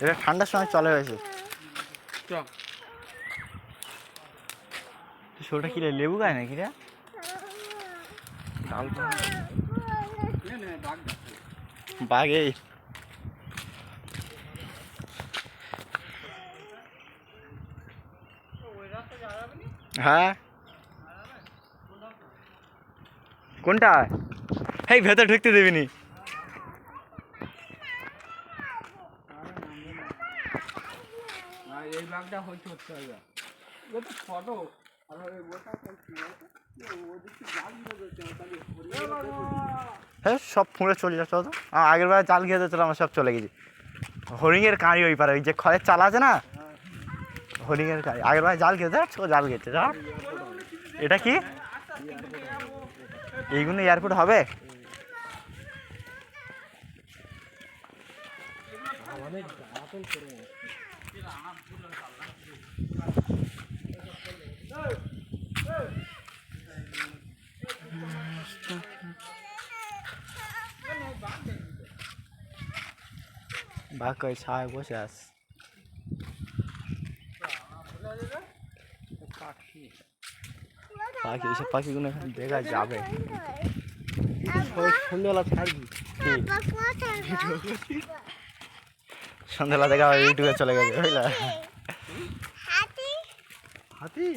এটা ঠান্ডার সময় চলে গেছে। শোটা কি রে, লেবু গায় নাকি রে? বাঘে হ্যাঁ কোনটা? এই ভেতর ঢুকতে দেবিনি। এই বাঘটা হচ্ছে ফটো হ্যাঁ সব ফুঁড়ে চলে যাচ্ছে তো। আগের বার জাল ঘিরে দিয়েছিল, আমরা সব চলে গেছি। হরিণের কাঁড়ি ওই পারে, ওই যে খড়ের চাল আছে না, হরিণের কাঁড়ি। আগের বার জাল ঘিরে দেয়, জাল ঘিরেছে। এটা কি এইগুলো এয়ারপোর্ট হবে? বাঘ কই ছায় বসে আস। পাখি, এইসব পাখিগুলো এখন দেখা যাবে। সন্ধ্যাবেলা ছাড়বি? সন্ধ্যাবেলা দেখা ইউটিউবে চলে গেছে বুঝলা। হাতি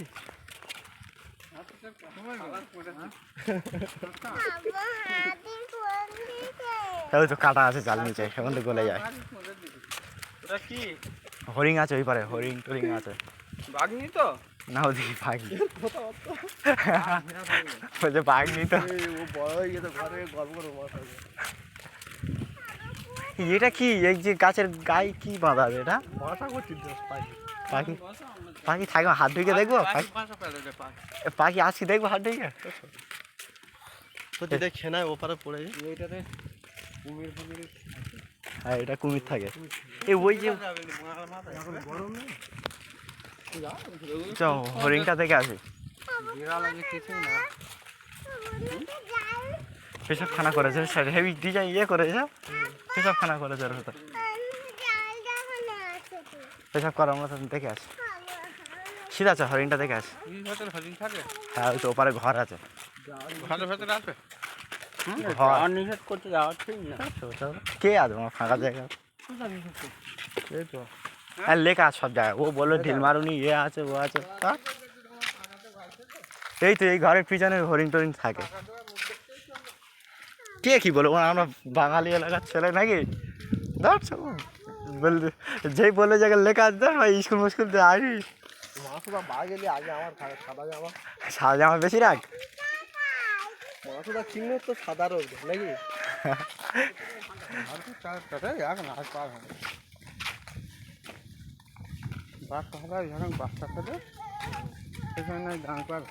ওই তো কাটা আছে জাল নিচে, সেখান থেকে গলে যায়। হরিণ আছে ওই পারে, হরিণ টরিং আছে। বাঘ নি তো না ওদিকে পাখি, ওই যে বাঘ নি তো। এটা কি, এই যে গাছের গায়ে কি বাঁধা আছে? এটা পাখি, পাখি থাকবে, হাত ঢুকে দেখবো। পাখি আজকে দেখবো হাত ঢুকে। খেনায় ওপারে পড়ে এইটাতে কুমির ফুমির। হ্যাঁ এটা কুমির থাকে। এই ওই যে হরিণটা দেখে আসি। পেশাব খানা করেছে, হেভি ডিজাইন ইয়ে করেছে, পেশাব খানা করেছে ওর ভেতর। পেশাব করার মতো দেখে আসি। সিধা আছে, হরিণটা দেখে আসি। হ্যাঁ ওই তো ওপারে ঘর আছে। নিষেধ করতে যাওয়া ঠিক না। কে আছে আমার ফাঁকা জায়গা? আর লেখা আছে সব জায়গায়। ও বললো ঢিল মারুনি, ইয়ে আছে ও আছে। এই তো এই ঘরের পিছনে হরিণ টরিণ থাকে। কে কি বলবো, আমরা বাঙালি এলাকার ছেলে নাকি? ধরছো বলতে যেই বললো জায়গায় লেখা আছে, ধর স্কুল মুস্কুল আসি। সাদা জামা বেশি রাখ। মাছটা চিহ্ন তো সাদা রোগ নাকি? বাচ্চা যখন বাচ্চা খেলে সেখানে দাঁড় পাবে।